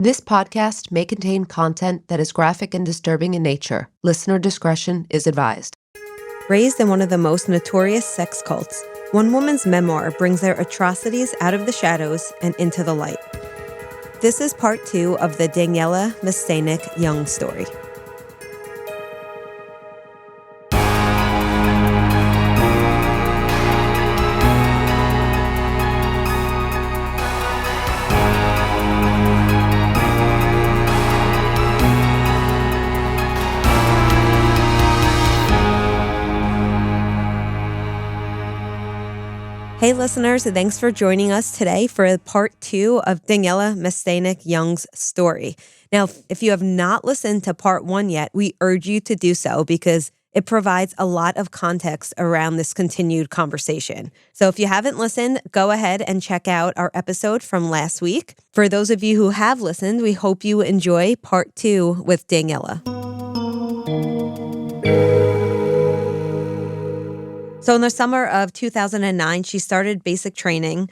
This podcast may contain content that is graphic and disturbing in nature. Listener discretion is advised. Raised in one of the most notorious sex cults, one woman's memoir brings their atrocities out of the shadows and into the light. This is part 2 of the Daniella Mestyanek Young story. Hey listeners, thanks for joining us today for part 2 of Daniella Mestyanek Young's story. Now, if you have not listened to part 1 yet, we urge you to do so because it provides a lot of context around this continued conversation. So if you haven't listened, go ahead and check out our episode from last week. For those of you who have listened, we hope you enjoy part 2 with Daniella. So in the summer of 2009, she started basic training.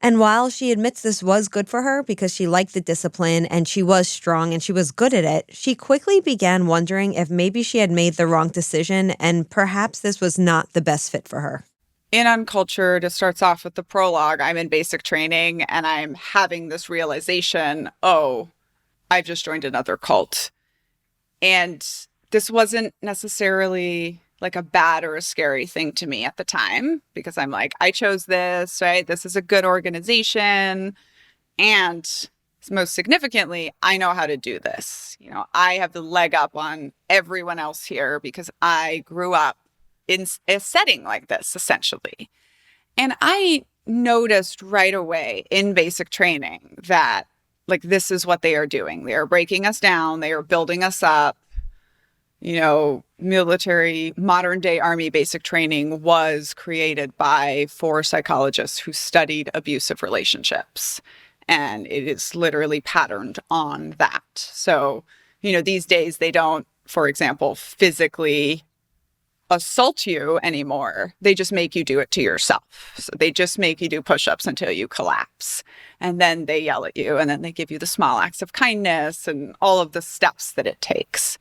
And while she admits this was good for her because she liked the discipline and she was strong and she was good at it, she quickly began wondering if maybe she had made the wrong decision and perhaps this was not the best fit for her. In Uncultured, it starts off with the prologue. I'm in basic training and I'm having this realization, I've just joined another cult. And this wasn't necessarily like a bad or a scary thing to me at the time, because I'm like, I chose this, right? This is a good organization. And most significantly, I know how to do this. You know, I have the leg up on everyone else here because I grew up in a setting like this, essentially. And I noticed right away in basic training that, like, this is what they are doing. They are breaking us down. They are building us up. You know, military, modern day army basic training was created by 4 psychologists who studied abusive relationships. And it is literally patterned on that. So, you know, these days they don't, for example, physically assault you anymore. They just make you do it to yourself. So they just make you do push-ups until you collapse. And then they yell at you and then they give you the small acts of kindness and all of the steps that it takes.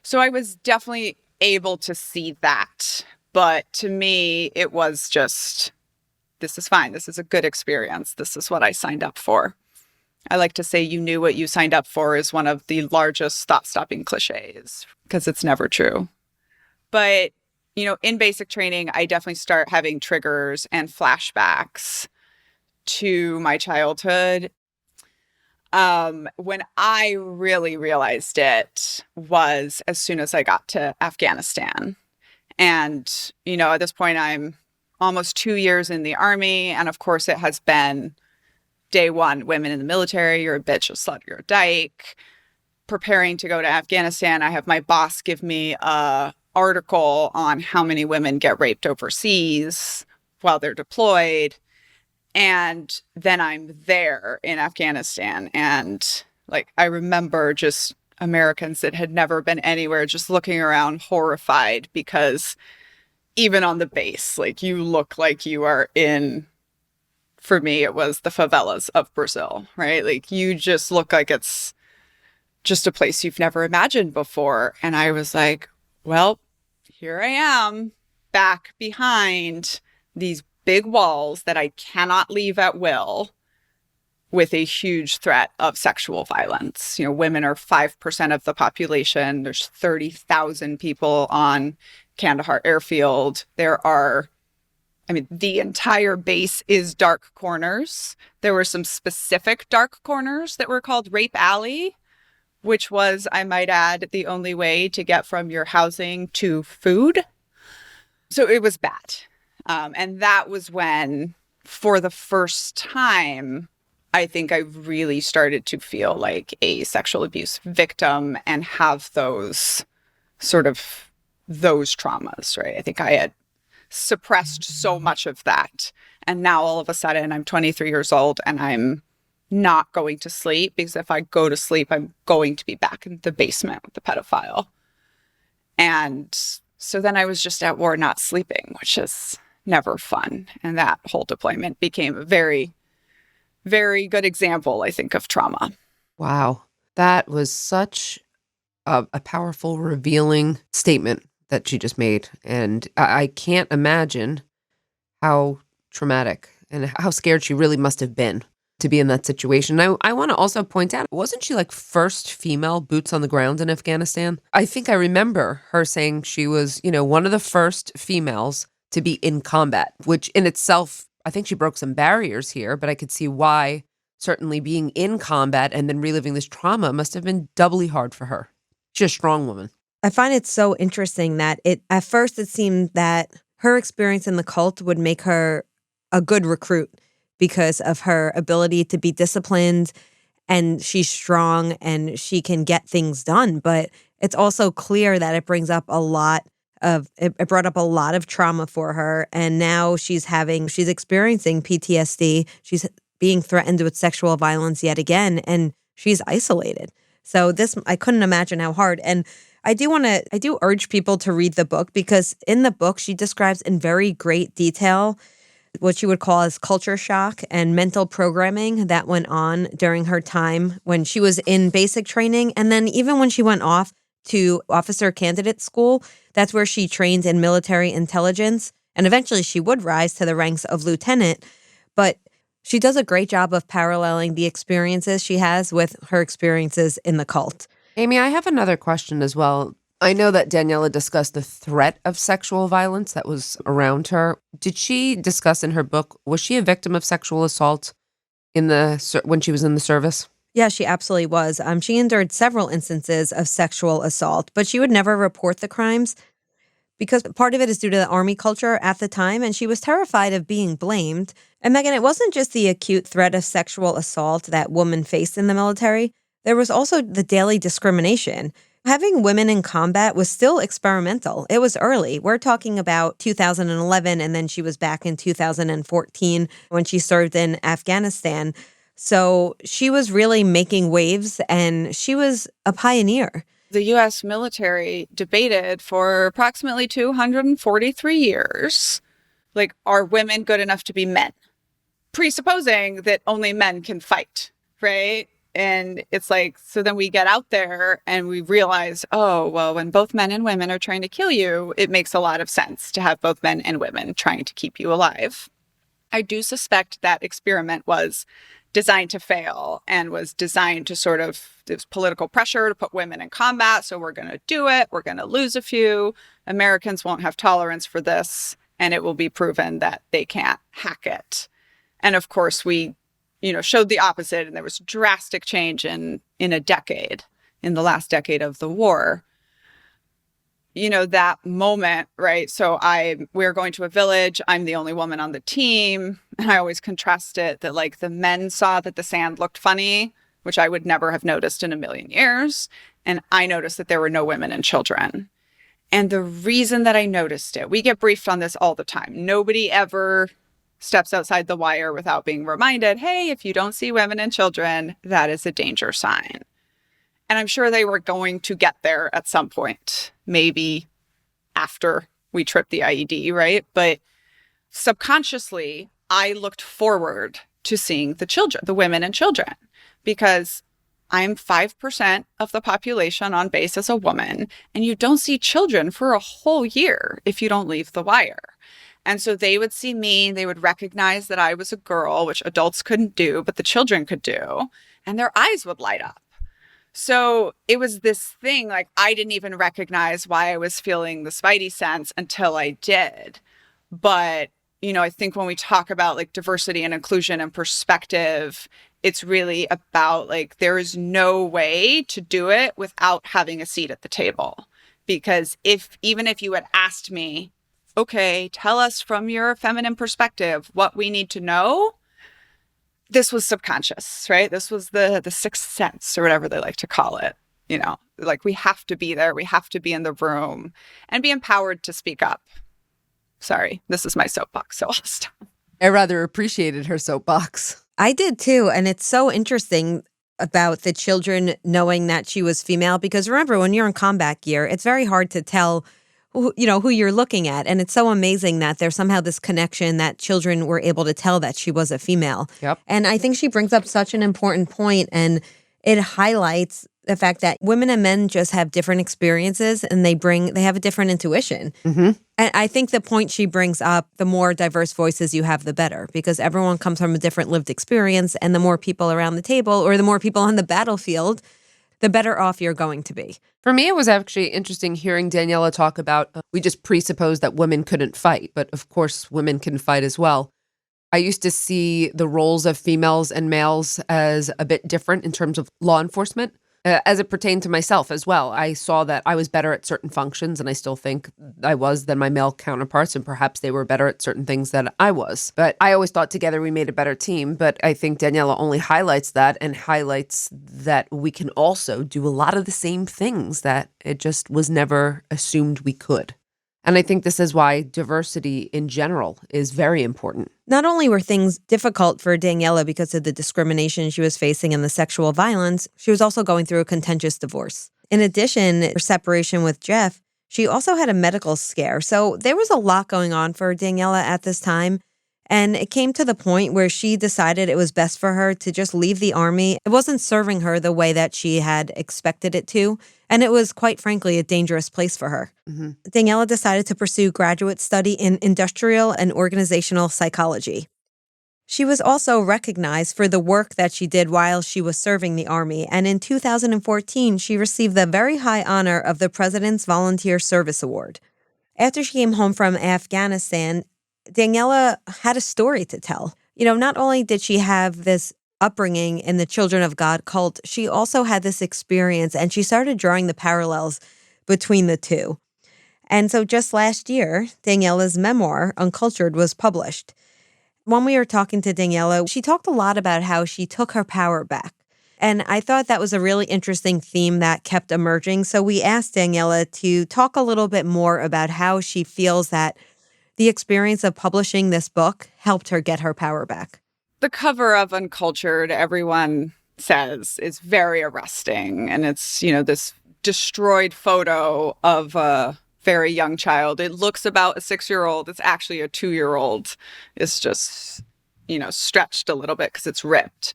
So I was definitely able to see that. But to me, it was just, this is fine. This is a good experience. This is what I signed up for. I like to say you knew what you signed up for is one of the largest thought-stopping cliches because it's never true. But, you know, in basic training, I definitely start having triggers and flashbacks to my childhood. When I really realized it was as soon as I got to Afghanistan. And, you know, at this point, I'm almost 2 years in the army. And of course, it has been day one, women in the military, you're a bitch, a slut, you're a dyke. Preparing to go to Afghanistan, I have my boss give me a article on how many women get raped overseas while they're deployed. And then I'm there in Afghanistan. And like, I remember just Americans that had never been anywhere just looking around horrified because even on the base, like you look like you are in, for me, it was the favelas of Brazil, right? Like you just look like it's just a place you've never imagined before. And I was like, well, here I am back behind these big walls that I cannot leave at will with a huge threat of sexual violence. You know, women are 5% of the population. There's 30,000 people on Kandahar airfield. The entire base is dark corners. There were some specific dark corners that were called Rape Alley, which was, I might add, the only way to get from your housing to food. So it was bad. And that was when, for the first time, I think I really started to feel like a sexual abuse victim and have those traumas, right? I think I had suppressed so much of that. And now all of a sudden I'm 23 years old and I'm not going to sleep because if I go to sleep, I'm going to be back in the basement with the pedophile. And so then I was just at war, not sleeping, which is never fun. And that whole deployment became a very, very good example, I think, of trauma. Wow. That was such a powerful, revealing statement that she just made. And I can't imagine how traumatic and how scared she really must have been to be in that situation. I want to also point out, wasn't she like first female boots on the ground in Afghanistan? I think I remember her saying she was, one of the first females to be in combat, which in itself, I think she broke some barriers here, but I could see why certainly being in combat and then reliving this trauma must have been doubly hard for her. She's a strong woman. I find it so interesting that at first it seemed that her experience in the cult would make her a good recruit because of her ability to be disciplined, and she's strong and she can get things done. But it's also clear that it brought up a lot of trauma for her. And now she's experiencing PTSD. She's being threatened with sexual violence yet again, and she's isolated. So I couldn't imagine how hard. And I do urge people to read the book, because in the book, she describes in very great detail what she would call as culture shock and mental programming that went on during her time when she was in basic training. And then even when she went off to officer candidate school, that's where she trained in military intelligence. And eventually she would rise to the ranks of lieutenant. But she does a great job of paralleling the experiences she has with her experiences in the cult. Amy, I have another question as well. I know that Daniella discussed the threat of sexual violence that was around her. Did she discuss in her book, was she a victim of sexual assault when she was in the service? Yeah, she absolutely was. She endured several instances of sexual assault, but she would never report the crimes because part of it is due to the Army culture at the time, and she was terrified of being blamed. And Meghan, it wasn't just the acute threat of sexual assault that women faced in the military. There was also the daily discrimination. Having women in combat was still experimental. It was early. We're talking about 2011, and then she was back in 2014 when she served in Afghanistan. So she was really making waves, and she was a pioneer. The U.S. military debated for approximately 243 years, like, are women good enough to be men? Presupposing that only men can fight, right? And it's like, so then we get out there and we realize, oh, well, when both men and women are trying to kill you, it makes a lot of sense to have both men and women trying to keep you alive. I do suspect that experiment was designed to fail and was designed to sort of, there's political pressure to put women in combat. So we're going to do it. We're going to lose a few. Americans won't have tolerance for this. And it will be proven that they can't hack it. And of course, we showed the opposite, and there was drastic change in a decade, in the last decade of the war. That moment, right? So we're going to a village. I'm the only woman on the team. And I always contrast it that, like, the men saw that the sand looked funny, which I would never have noticed in a million years. And I noticed that there were no women and children. And the reason that I noticed it, we get briefed on this all the time. Nobody ever steps outside the wire without being reminded, hey, if you don't see women and children, that is a danger sign. And I'm sure they were going to get there at some point, maybe after we tripped the IED, right? But subconsciously, I looked forward to seeing the children, the women and children, because I'm 5% of the population on base as a woman, and you don't see children for a whole year if you don't leave the wire. And so they would see me, they would recognize that I was a girl, which adults couldn't do, but the children could do, and their eyes would light up. So it was this thing, like, I didn't even recognize why I was feeling the spidey sense until I did. But, I think when we talk about, like, diversity and inclusion and perspective, it's really about, like, there is no way to do it without having a seat at the table. Because even if you had asked me, okay, tell us from your feminine perspective what we need to know, this was subconscious, right? This was the sixth sense, or whatever they like to call it. Like, we have to be there. We have to be in the room and be empowered to speak up. Sorry, this is my soapbox, so I'll stop. I rather appreciated her soapbox. I did too. And it's so interesting about the children knowing that she was female, because remember, when you're in combat gear, it's very hard to tell who you're looking at. And it's so amazing that there's somehow this connection that children were able to tell that she was a female. Yep. And I think she brings up such an important point, and it highlights the fact that women and men just have different experiences and they have a different intuition. Mm-hmm. And I think the point she brings up, the more diverse voices you have, the better, because everyone comes from a different lived experience. And the more people around the table or the more people on the battlefield, the better off you're going to be. For me, it was actually interesting hearing Daniella talk about, we just presupposed that women couldn't fight, but of course women can fight as well. I used to see the roles of females and males as a bit different in terms of law enforcement, as it pertained to myself as well. I saw that I was better at certain functions, and I still think I was, than my male counterparts, and perhaps they were better at certain things than I was. But I always thought together we made a better team, but I think Daniela only highlights that and highlights that we can also do a lot of the same things that it just was never assumed we could. And I think this is why diversity in general is very important. Not only were things difficult for Daniella because of the discrimination she was facing and the sexual violence, she was also going through a contentious divorce. In addition, her separation with Jeff, she also had a medical scare. So there was a lot going on for Daniella at this time. And it came to the point where she decided it was best for her to just leave the army. It wasn't serving her the way that she had expected it to. And it was, quite frankly, a dangerous place for her. Mm-hmm. Daniella decided to pursue graduate study in industrial and organizational psychology. She was also recognized for the work that she did while she was serving the army. And in 2014, she received the very high honor of the President's Volunteer Service Award. After she came home from Afghanistan, Daniella had a story to tell. Not only did she have this upbringing in the Children of God cult, she also had this experience, and she started drawing the parallels between the two. And so just last year, Daniella's memoir, Uncultured, was published. When we were talking to Daniella, she talked a lot about how she took her power back. And I thought that was a really interesting theme that kept emerging. So we asked Daniella to talk a little bit more about how she feels that the experience of publishing this book helped her get her power back. The cover of Uncultured, everyone says, is very arresting. And it's, this destroyed photo of a very young child. It looks about a 6-year-old. It's actually a 2-year-old. It's just, stretched a little bit because it's ripped.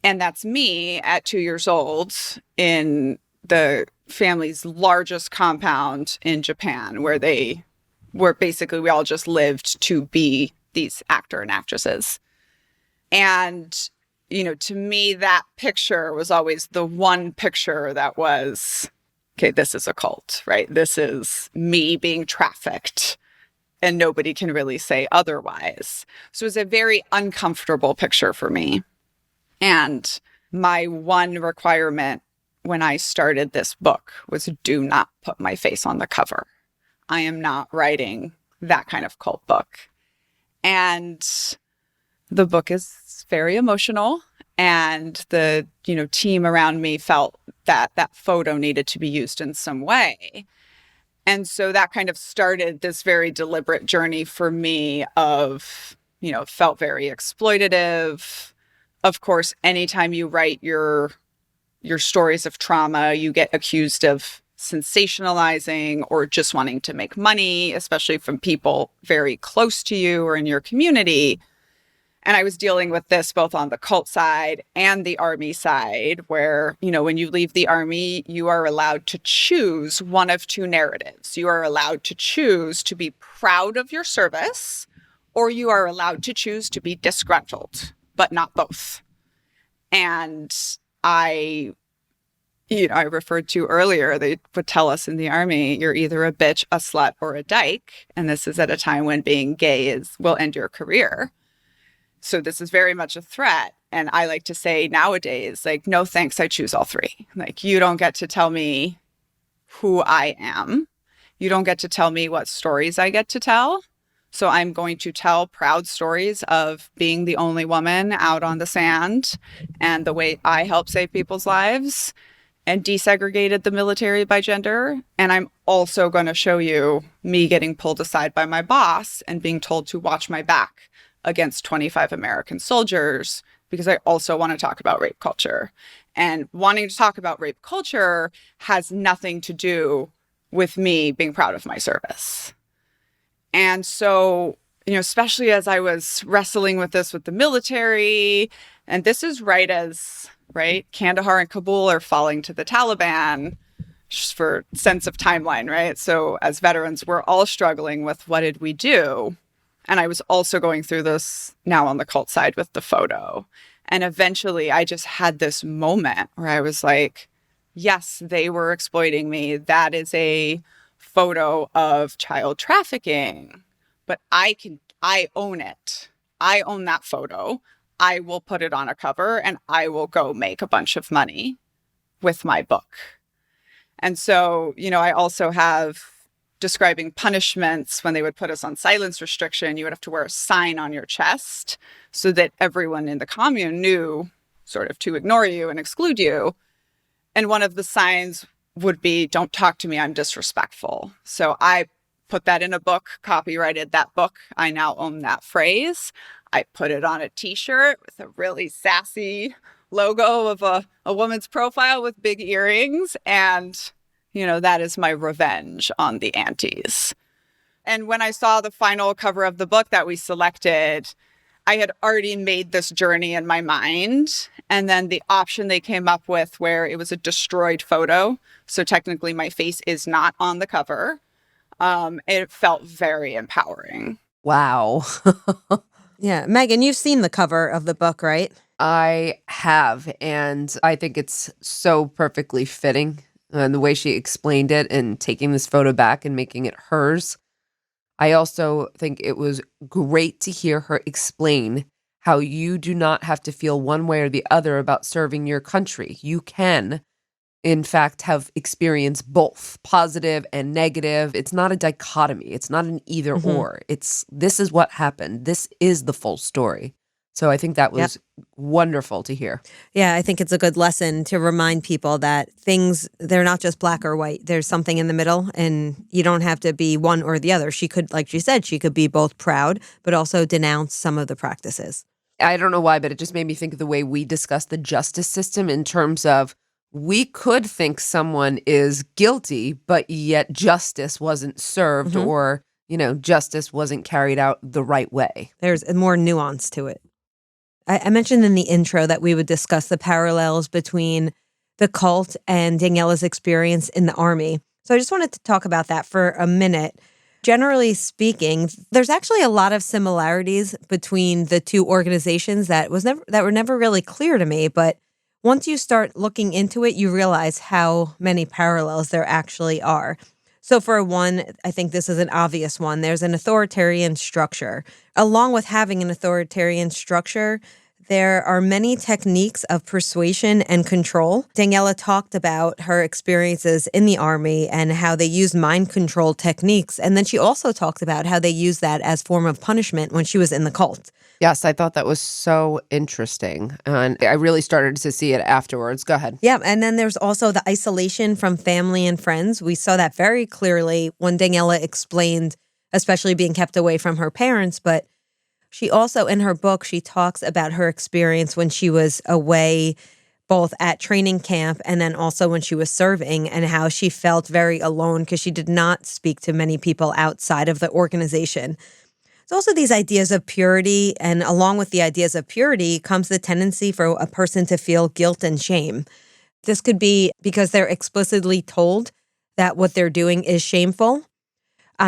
And that's me at 2 years old in the family's largest compound in Japan, where basically we all just lived to be these actor and actresses. And, to me, that picture was always the one picture that was, okay, this is a cult, right? This is me being trafficked, and nobody can really say otherwise. So it was a very uncomfortable picture for me. And my one requirement when I started this book was do not put my face on the cover. I am not writing that kind of cult book. And the book is very emotional, and the, team around me felt that that photo needed to be used in some way. And so that kind of started this very deliberate journey for me of, felt very exploitative. Of course, anytime you write your stories of trauma, you get accused of sensationalizing or just wanting to make money, especially from people very close to you or in your community. And I was dealing with this both on the cult side and the army side, where, when you leave the army, you are allowed to choose one of two narratives. You are allowed to choose to be proud of your service, or you are allowed to choose to be disgruntled, but not both. And I referred to earlier, they would tell us in the army, you're either a bitch, a slut, or a dyke. And this is at a time when being gay will end your career. So this is very much a threat. And I like to say nowadays, no thanks, I choose all three. You don't get to tell me who I am. You don't get to tell me what stories I get to tell. So I'm going to tell proud stories of being the only woman out on the sand and the way I helped save people's lives and desegregated the military by gender. And I'm also going to show you me getting pulled aside by my boss and being told to watch my back against 25 American soldiers, because I also want to talk about rape culture. And wanting to talk about rape culture has nothing to do with me being proud of my service. And so, especially as I was wrestling with this with the military And this is right, Kandahar and Kabul are falling to the Taliban, just for sense of timeline, right? So as veterans, we're all struggling with what did we do? And I was also going through this now on the cult side with the photo. And eventually I just had this moment where I was like, yes, they were exploiting me. That is a photo of child trafficking, but I own it. I own that photo. I will put it on a cover and I will go make a bunch of money with my book. And so, I also have describing punishments when they would put us on silence restriction. You would have to wear a sign on your chest so that everyone in the commune knew sort of to ignore you and exclude you. And one of the signs would be, don't talk to me, I'm disrespectful. So I put that in a book, copyrighted that book. I now own that phrase. I put it on a t-shirt with a really sassy logo of a woman's profile with big earrings. And, that is my revenge on the aunties. And when I saw the final cover of the book that we selected, I had already made this journey in my mind. And then the option they came up with where it was a destroyed photo. So technically my face is not on the cover. It felt very empowering. Wow. Yeah. Meghan, you've seen the cover of the book, right? I have, and I think it's so perfectly fitting. And the way she explained it and taking this photo back and making it hers. I also think it was great to hear her explain how you do not have to feel one way or the other about serving your country. You can, in fact, have experienced both positive and negative. It's not a dichotomy. It's not an either or. This is what happened. This is the full story. So I think that was wonderful to hear. Yeah, I think it's a good lesson to remind people that things, they're not just black or white. There's something in the middle, and you don't have to be one or the other. She could, like she said, she could be both proud, but also denounce some of the practices. I don't know why, but it just made me think of the way we discuss the justice system in terms of we could think someone is guilty, but yet justice wasn't served or, justice wasn't carried out the right way. There's more nuance to it. I mentioned in the intro that we would discuss the parallels between the cult and Daniella's experience in the army. So I just wanted to talk about that for a minute. Generally speaking, there's actually a lot of similarities between the two organizations that were never really clear to me. But once you start looking into it, you realize how many parallels there actually are. So for one, I think this is an obvious one. There's an authoritarian structure. Along with having an authoritarian structure, there are many techniques of persuasion and control. Daniella talked about her experiences in the army and how they used mind control techniques. And then she also talked about how they used that as form of punishment when she was in the cult. Yes, I thought that was so interesting. And I really started to see it afterwards. Go ahead. Yeah, and then there's also the isolation from family and friends. We saw that very clearly when Daniella explained, especially being kept away from her parents, but she also, in her book, she talks about her experience when she was away, both at training camp and then also when she was serving, and how she felt very alone because she did not speak to many people outside of the organization. It's also these ideas of purity, and along with the ideas of purity comes the tendency for a person to feel guilt and shame. This could be because they're explicitly told that what they're doing is shameful.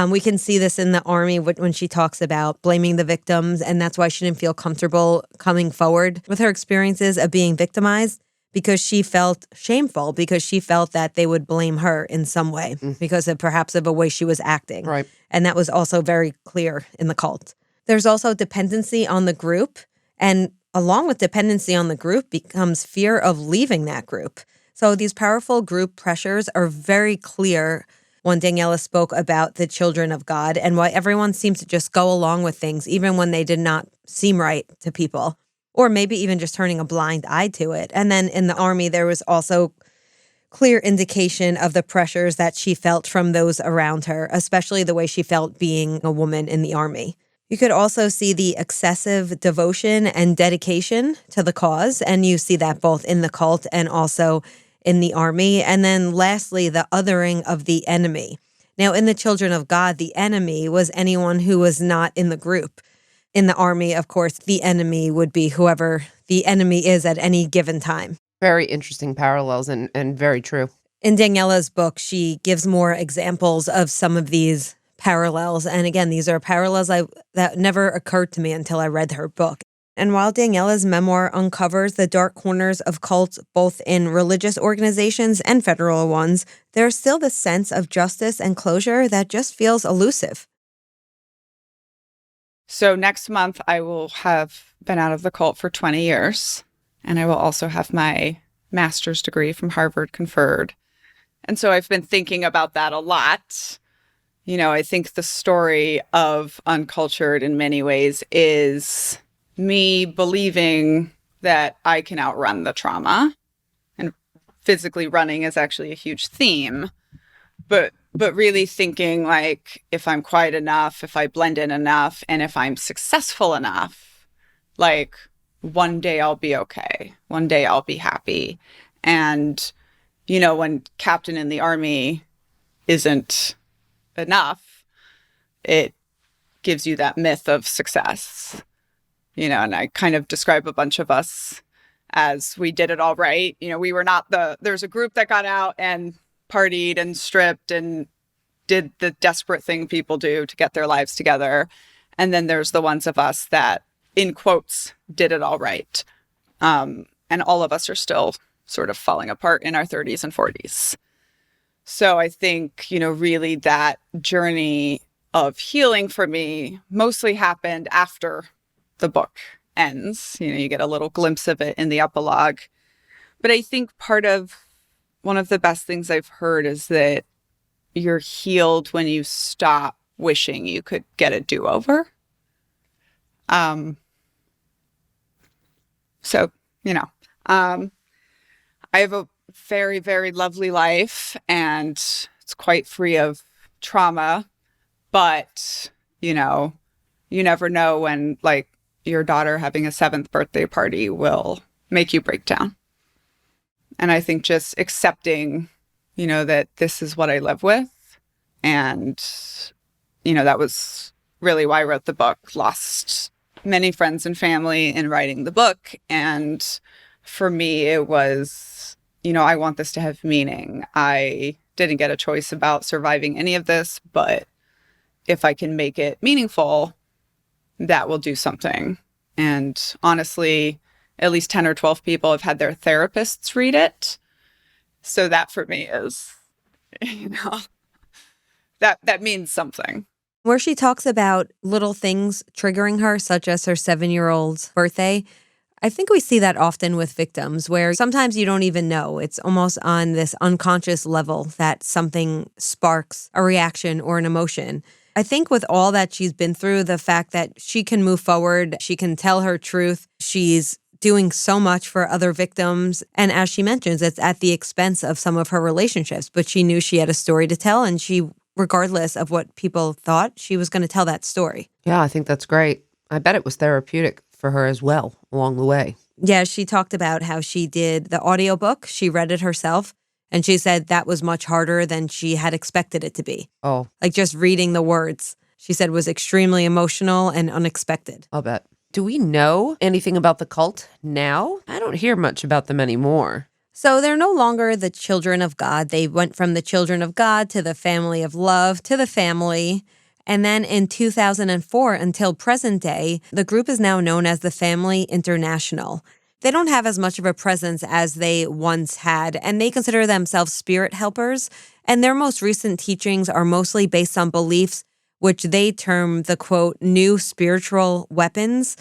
We can see this in the army when she talks about blaming the victims, and that's why she didn't feel comfortable coming forward with her experiences of being victimized, because she felt shameful, because she felt that they would blame her in some way because of perhaps of a way she was acting. Right. And that was also very clear in the cult. There's also dependency on the group, and along with dependency on the group becomes fear of leaving that group. So these powerful group pressures are very clear when Daniella spoke about the children of God and why everyone seems to just go along with things, even when they did not seem right to people, or maybe even just turning a blind eye to it. And then in the army, there was also clear indication of the pressures that she felt from those around her, especially the way she felt being a woman in the army. You could also see the excessive devotion and dedication to the cause, and you see that both in the cult and also in the army. And then lastly, the othering of the enemy. Now, in the children of God, the enemy was anyone who was not in the group. In the army, of course, the enemy would be whoever the enemy is at any given time. Very interesting parallels and very true. In Daniella's book, she gives more examples of some of these parallels. And again, these are parallels that never occurred to me until I read her book. And while Daniella's memoir uncovers the dark corners of cults, both in religious organizations and federal ones, there's still this sense of justice and closure that just feels elusive. So next month, I will have been out of the cult for 20 years, and I will also have my master's degree from Harvard conferred. And so I've been thinking about that a lot. You know, I think the story of Uncultured in many ways is me believing that I can outrun the trauma. And physically running is actually a huge theme. But really thinking like, if I'm quiet enough, if I blend in enough, and if I'm successful enough, like one day I'll be okay. One day I'll be happy. And, you know, when captain in the army isn't enough, it gives you that myth of success. You know, and I kind of describe a bunch of us as we did it all right. You know, we were not there's a group that got out and partied and stripped and did the desperate thing people do to get their lives together. And then there's the ones of us that, in quotes, did it all right. And all of us are still sort of falling apart in our 30s and 40s. So I think, you know, really that journey of healing for me mostly happened after the book ends. You know, you get a little glimpse of it in the epilogue. But I think one of the best things I've heard is that you're healed when you stop wishing you could get a do-over. So, you know, I have a very, very lovely life and it's quite free of trauma. But, you know, you never know when, like, your daughter having a 7th birthday party will make you break down. And I think just accepting, you know, that this is what I live with. And, you know, that was really why I wrote the book. Lost many friends and family in writing the book. And for me, it was, you know, I want this to have meaning. I didn't get a choice about surviving any of this, but if I can make it meaningful, that will do something. And honestly, at least 10 or 12 people have had their therapists read it. So that for me is, you know, that means something. Where she talks about little things triggering her, such as her 7-year-old's birthday, I think we see that often with victims where sometimes you don't even know. It's almost on this unconscious level that something sparks a reaction or an emotion. I think with all that she's been through, the fact that she can move forward, she can tell her truth, she's doing so much for other victims. And as she mentions, it's at the expense of some of her relationships. But she knew she had a story to tell, and she, regardless of what people thought, she was going to tell that story. Yeah, I think that's great. I bet it was therapeutic for her as well along the way. Yeah, she talked about how she did the audiobook. She read it herself. And she said that was much harder than she had expected it to be. Oh. Like just reading the words, she said was extremely emotional and unexpected. I'll bet. Do we know anything about the cult now? I don't hear much about them anymore. So they're no longer the children of God. They went from the children of God to the family of love to the family. And then in 2004 until present day, the group is now known as the Family International. They don't have as much of a presence as they once had, and they consider themselves spirit helpers. And their most recent teachings are mostly based on beliefs which they term the, quote, new spiritual weapons.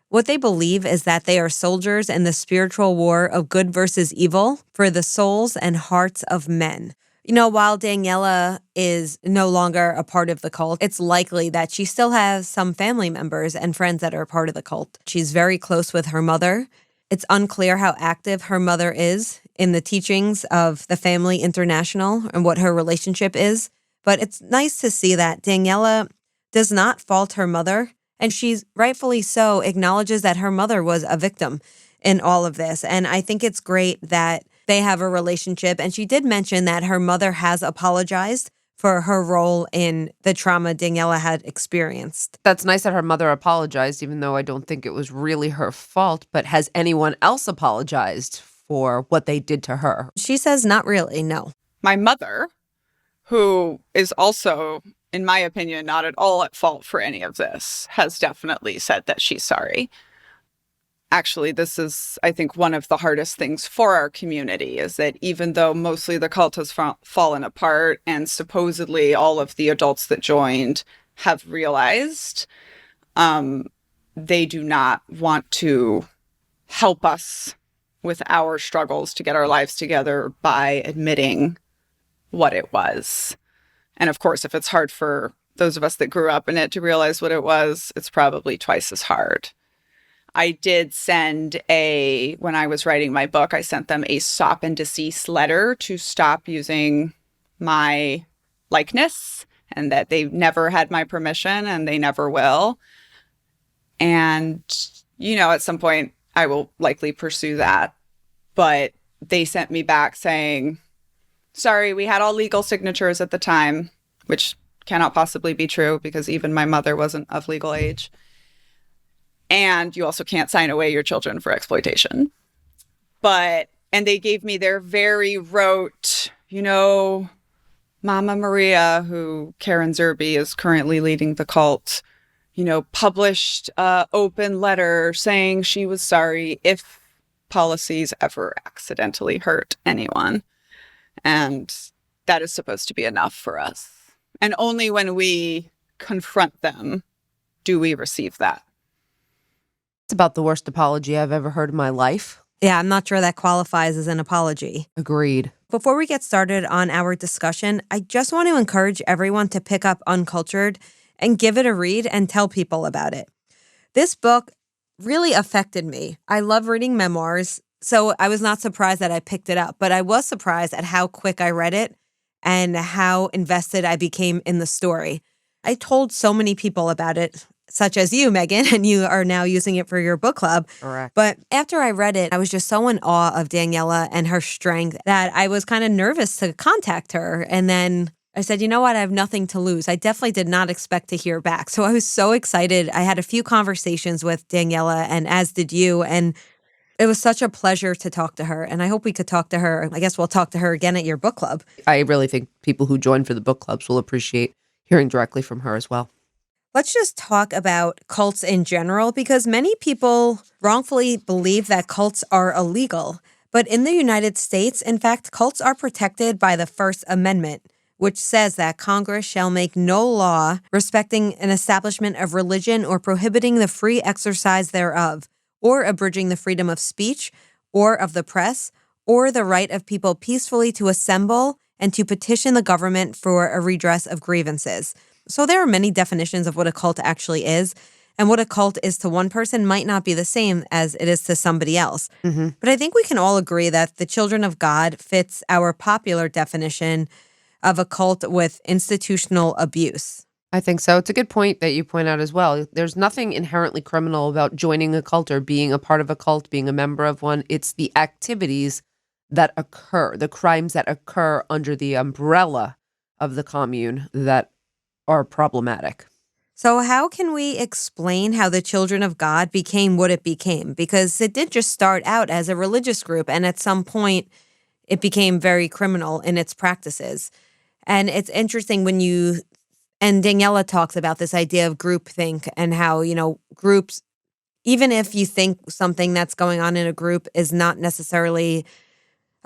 What they believe is that they are soldiers in the spiritual war of good versus evil for the souls and hearts of men. You know, while Daniella is no longer a part of the cult, it's likely that she still has some family members and friends that are a part of the cult. She's very close with her mother. It's unclear how active her mother is in the teachings of the Family International and what her relationship is. But it's nice to see that Daniella does not fault her mother, and she's rightfully so acknowledges that her mother was a victim in all of this. And I think it's great that they have a relationship. And she did mention that her mother has apologized for her role in the trauma Daniella had experienced. That's nice that her mother apologized, even though I don't think it was really her fault. But has anyone else apologized for what they did to her? She says not really, no. My mother, who is also, in my opinion, not at all at fault for any of this, has definitely said that she's sorry. Actually, this is, I think, one of the hardest things for our community is that even though mostly the cult has fallen apart and supposedly all of the adults that joined have realized, they do not want to help us with our struggles to get our lives together by admitting what it was. And of course, if it's hard for those of us that grew up in it to realize what it was, it's probably twice as hard. I did send when I was writing my book, I sent them a stop and decease letter to stop using my likeness and that they never had my permission and they never will. And, at some point I will likely pursue that. But they sent me back saying, sorry, we had all legal signatures at the time, which cannot possibly be true because even my mother wasn't of legal age. And you also can't sign away your children for exploitation. And they gave me their very rote, Mama Maria, who Karen Zerbe is currently leading the cult, published an open letter saying she was sorry if policies ever accidentally hurt anyone. And that is supposed to be enough for us. And only when we confront them do we receive that. It's about the worst apology I've ever heard in my life. Yeah, I'm not sure that qualifies as an apology. Agreed. Before we get started on our discussion, I just want to encourage everyone to pick up Uncultured and give it a read and tell people about it. This book really affected me. I love reading memoirs, so I was not surprised that I picked it up, but I was surprised at how quick I read it and how invested I became in the story. I told so many people about it, such as you, Meghan, and you are now using it for your book club. Correct. But after I read it, I was just so in awe of Daniella and her strength that I was kind of nervous to contact her. And then I said, you know what? I have nothing to lose. I definitely did not expect to hear back. So I was so excited. I had a few conversations with Daniella, and as did you. And it was such a pleasure to talk to her. And I hope we could talk to her. I guess we'll talk to her again at your book club. I really think people who join for the book clubs will appreciate hearing directly from her as well. Let's just talk about cults in general, because many people wrongfully believe that cults are illegal. But in the United States, in fact, cults are protected by the First Amendment, which says that Congress shall make no law respecting an establishment of religion or prohibiting the free exercise thereof, or abridging the freedom of speech, or of the press, or the right of people peacefully to assemble and to petition the government for a redress of grievances. So there are many definitions of what a cult actually is, and what a cult is to one person might not be the same as it is to somebody else. Mm-hmm. But I think we can all agree that the Children of God fits our popular definition of a cult with institutional abuse. I think so. It's a good point that you point out as well. There's nothing inherently criminal about joining a cult or being a part of a cult, being a member of one. It's the activities that occur, the crimes that occur under the umbrella of the commune that are problematic. So how can we explain how the Children of God became what it became? Because it did just start out as a religious group, and at some point it became very criminal in its practices. And it's interesting and Daniella talks about this idea of groupthink and how, groups, even if you think something that's going on in a group is not necessarily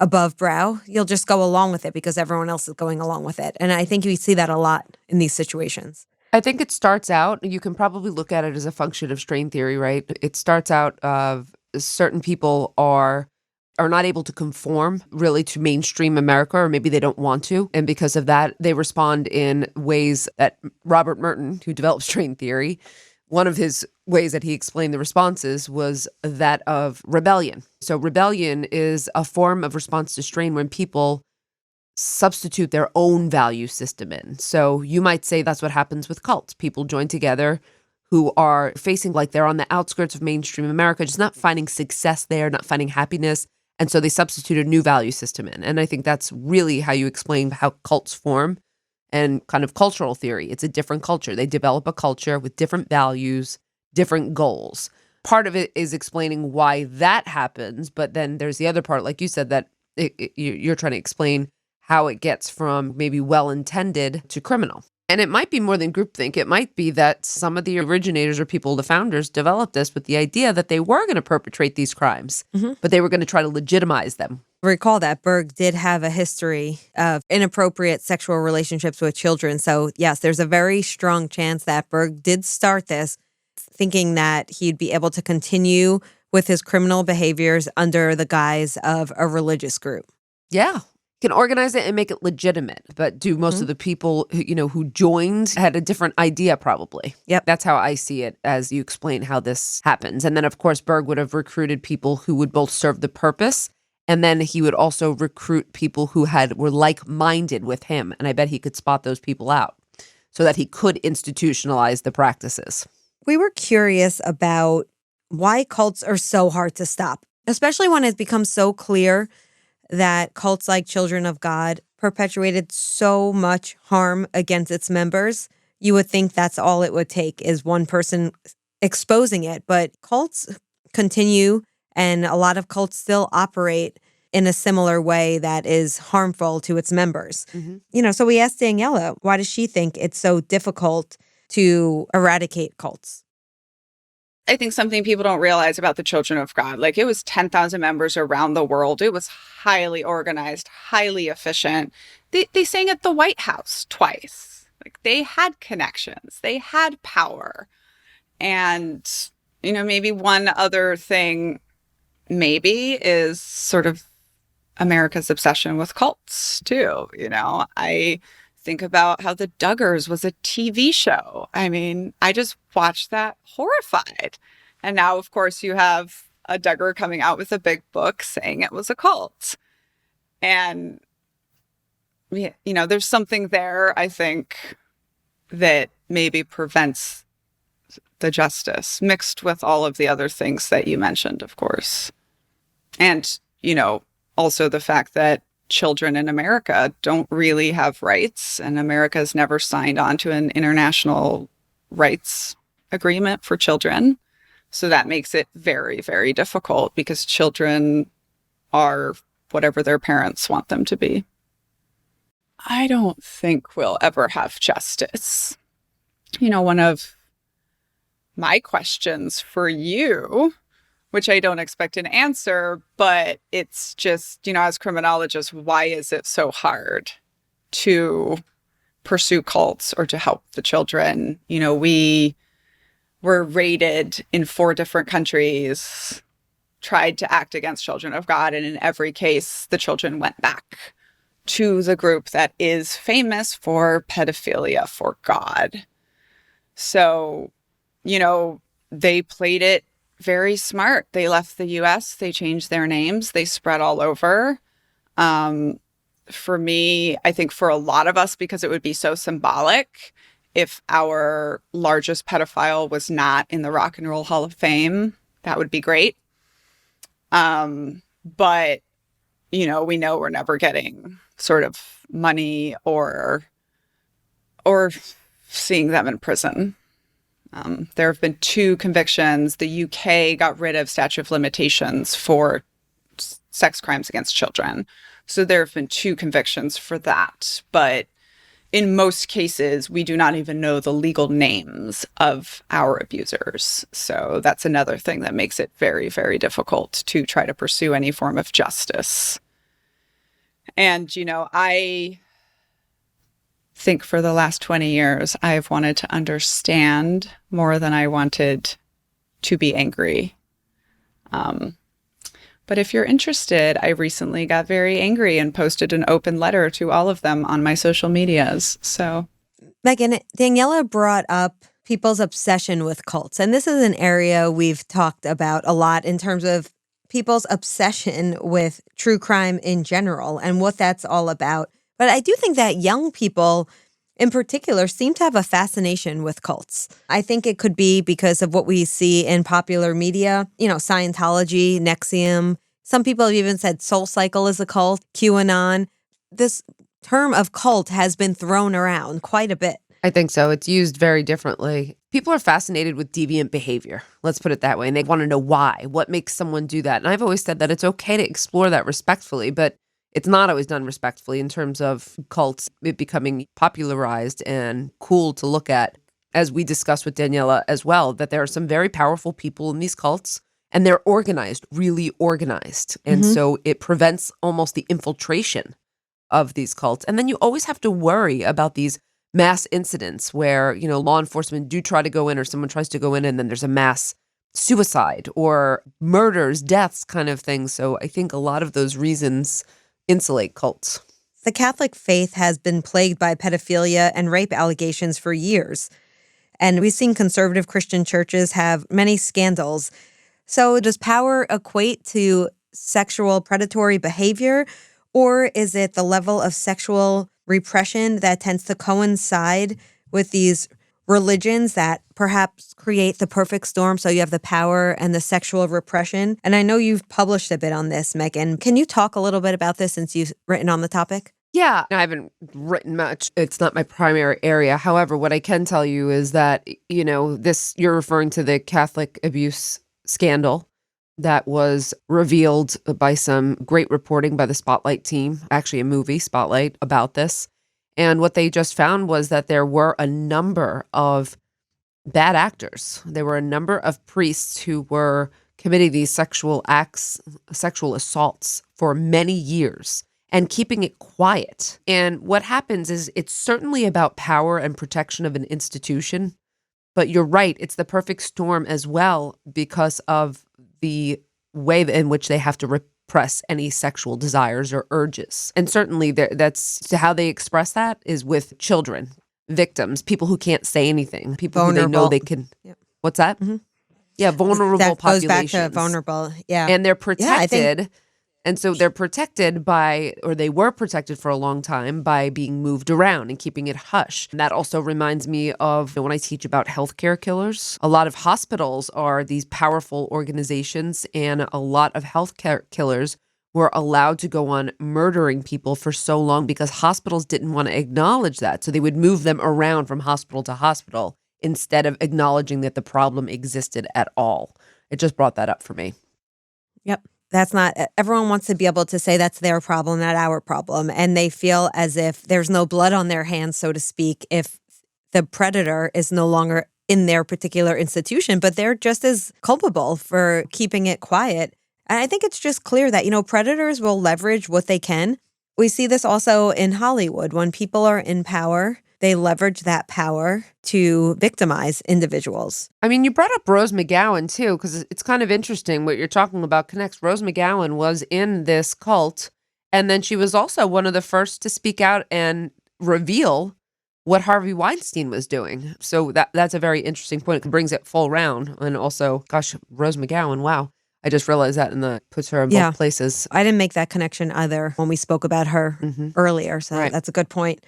above brow, you'll just go along with it because everyone else is going along with it. And I think we see that a lot in these situations. I think it starts out, you can probably look at it as a function of strain theory, right? It starts out of certain people are not able to conform really to mainstream America, or maybe they don't want to. And because of that, they respond in ways that Robert Merton, who developed strain theory, one of his ways that he explained the responses was that of rebellion. So rebellion is a form of response to strain when people substitute their own value system in. So you might say that's what happens with cults. People join together who are facing like they're on the outskirts of mainstream America, just not finding success there, not finding happiness. And so they substitute a new value system in. And I think that's really how you explain how cults form. and kind of cultural theory. It's a different culture. They develop a culture with different values, different goals. Part of it is explaining why that happens, but then there's the other part, like you said, that you're trying to explain how it gets from maybe well-intended to criminal. And it might be more than groupthink. It might be that some of the originators or people, the founders, developed this with the idea that they were going to perpetrate these crimes, but they were going to try to legitimize them. Recall that Berg did have a history of inappropriate sexual relationships with children. So yes, there's a very strong chance that Berg did start this thinking that he'd be able to continue with his criminal behaviors under the guise of a religious group. Yeah. Can organize it and make it legitimate, but do most of the people who joined had a different idea probably. Yep. That's how I see it as you explain how this happens. And then of course Berg would have recruited people who would both serve the purpose, and then he would also recruit people who were like-minded with him, and I bet he could spot those people out so that he could institutionalize the practices. We were curious about why cults are so hard to stop, especially when it becomes so clear that cults like Children of God perpetuated so much harm against its members. You would think that's all it would take is one person exposing it. But cults continue, and a lot of cults still operate in a similar way that is harmful to its members. So we asked Daniella, why does she think it's so difficult to eradicate cults? I think something people don't realize about the Children of God, like it was 10,000 members around the world. It was highly organized, highly efficient. They sang at the White House twice. Like they had connections, they had power. And, maybe one other thing maybe is sort of America's obsession with cults too. I think about how The Duggars was a TV show. I mean, I just watched that horrified. And now, of course, you have a Duggar coming out with a big book saying it was a cult. And, there's something there, I think, that maybe prevents the justice mixed with all of the other things that you mentioned, of course. And, also the fact that children in America don't really have rights, and America's never signed on to an international rights agreement for children. So that makes it very, very difficult because children are whatever their parents want them to be. I don't think we'll ever have justice. One of my questions for you, which I don't expect an answer, but it's just, as criminologists, why is it so hard to pursue cults or to help the children? We were raided in 4 different countries, tried to act against Children of God, and in every case, the children went back to the group that is famous for pedophilia for God. So, they played it very smart. They left the US, they changed their names, they spread all over. For me, I think for a lot of us, because it would be so symbolic if our largest pedophile was not in the Rock and Roll Hall of Fame, that would be great. But, we know we're never getting sort of money or seeing them in prison. There have been 2 convictions. The UK got rid of statute of limitations for sex crimes against children. So there have been 2 convictions for that. But in most cases, we do not even know the legal names of our abusers. So that's another thing that makes it very, very difficult to try to pursue any form of justice. And, I think for the last 20 years, I've wanted to understand more than I wanted to be angry. But if you're interested, I recently got very angry and posted an open letter to all of them on my social medias. So, Meghan, Daniella brought up people's obsession with cults. And this is an area we've talked about a lot in terms of people's obsession with true crime in general and what that's all about. But I do think that young people in particular seem to have a fascination with cults. I think it could be because of what we see in popular media, Scientology, NXIVM. Some people have even said SoulCycle is a cult, QAnon. This term of cult has been thrown around quite a bit. I think so. It's used very differently. People are fascinated with deviant behavior. Let's put it that way. And they want to know why. What makes someone do that? And I've always said that it's okay to explore that respectfully, but it's not always done respectfully in terms of cults, it becoming popularized and cool to look at. As we discussed with Daniella as well, that there are some very powerful people in these cults and they're organized, really organized. And so it prevents almost the infiltration of these cults. And then you always have to worry about these mass incidents where, law enforcement do try to go in or someone tries to go in and then there's a mass suicide or murders, deaths kind of thing. So I think a lot of those reasons insulate cults. The Catholic faith has been plagued by pedophilia and rape allegations for years. And we've seen conservative Christian churches have many scandals. So does power equate to sexual predatory behavior, or is it the level of sexual repression that tends to coincide with these religions that perhaps create the perfect storm? So you have the power and the sexual repression. And I know you've published a bit on this, Meghan. Can you talk a little bit about this since you've written on the topic? Yeah, I haven't written much. It's not my primary area. However, what I can tell you is that, you're referring to the Catholic abuse scandal that was revealed by some great reporting by the Spotlight team, actually a movie, Spotlight, about this. And what they just found was that there were a number of bad actors. There were a number of priests who were committing these sexual acts, sexual assaults for many years and keeping it quiet. And what happens is it's certainly about power and protection of an institution. But you're right, it's the perfect storm as well because of the way in which they have to repress any sexual desires or urges. And certainly that's how they express that is with children, victims, people who can't say anything, people who they know they can. Yep. What's that? Mm-hmm. Yeah, vulnerable that populations. Goes back to vulnerable, yeah. And they're protected. Yeah, and so they're protected they were protected for a long time by being moved around and keeping it hush. And that also reminds me of when I teach about healthcare killers. A lot of hospitals are these powerful organizations, and a lot of healthcare killers were allowed to go on murdering people for so long because hospitals didn't want to acknowledge that. So they would move them around from hospital to hospital instead of acknowledging that the problem existed at all. It just brought that up for me. Yep. That's not, everyone wants to be able to say that's their problem, not our problem. And they feel as if there's no blood on their hands, so to speak, if the predator is no longer in their particular institution, but they're just as culpable for keeping it quiet. And I think it's just clear that, predators will leverage what they can. We see this also in Hollywood. When people are in power, they leverage that power to victimize individuals. I mean, you brought up Rose McGowan, too, because it's kind of interesting what you're talking about connects. Rose McGowan was in this cult, and then she was also one of the first to speak out and reveal what Harvey Weinstein was doing. So that's a very interesting point. It brings it full round. And also, gosh, Rose McGowan, wow. I just realized that puts her in both places. I didn't make that connection either when we spoke about her earlier, so that's a good point.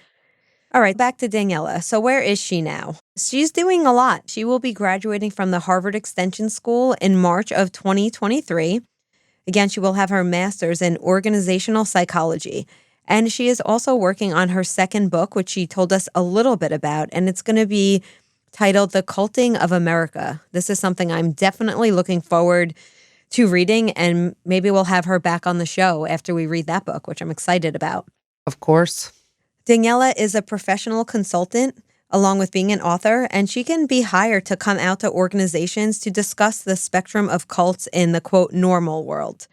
All right, back to Daniella. So where is she now? She's doing a lot. She will be graduating from the Harvard Extension School in March of 2023. Again, she will have her master's in organizational psychology. And she is also working on her second book, which she told us a little bit about. And it's going to be titled The Culting of America. This is something I'm definitely looking forward to reading. And maybe we'll have her back on the show after we read that book, which I'm excited about. Of course. Daniella is a professional consultant, along with being an author, and she can be hired to come out to organizations to discuss the spectrum of cults in the, quote, normal world.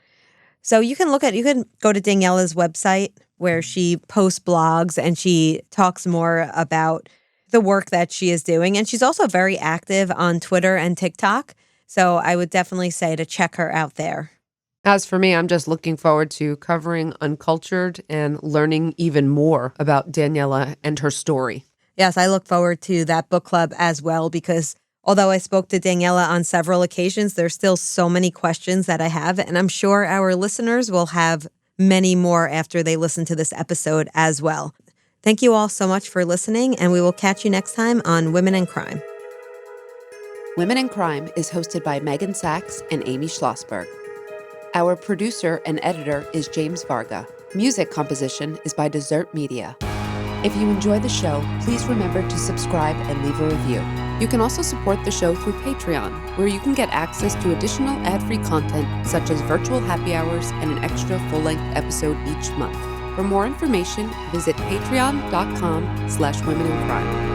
So you can go to Daniella's website where she posts blogs and she talks more about the work that she is doing. And she's also very active on Twitter and TikTok. So I would definitely say to check her out there. As for me, I'm just looking forward to covering Uncultured and learning even more about Daniella and her story. Yes, I look forward to that book club as well because although I spoke to Daniella on several occasions, there's still so many questions that I have, and I'm sure our listeners will have many more after they listen to this episode as well. Thank you all so much for listening, and we will catch you next time on Women in Crime. Women in Crime is hosted by Meghan Sachs and Amy Shlosberg. Our producer and editor is James Varga. Music composition is by Desert Media. If you enjoy the show, please remember to subscribe and leave a review. You can also support the show through Patreon, where you can get access to additional ad-free content such as virtual happy hours and an extra full-length episode each month. For more information, visit patreon.com/womenincrime.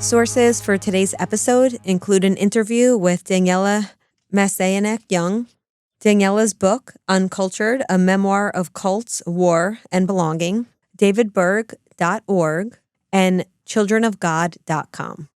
Sources for today's episode include an interview with Daniella Mestyanek Young, Daniella's book, Uncultured, a Memoir of Cults, War, and Belonging, davidberg.org, and childrenofgod.com.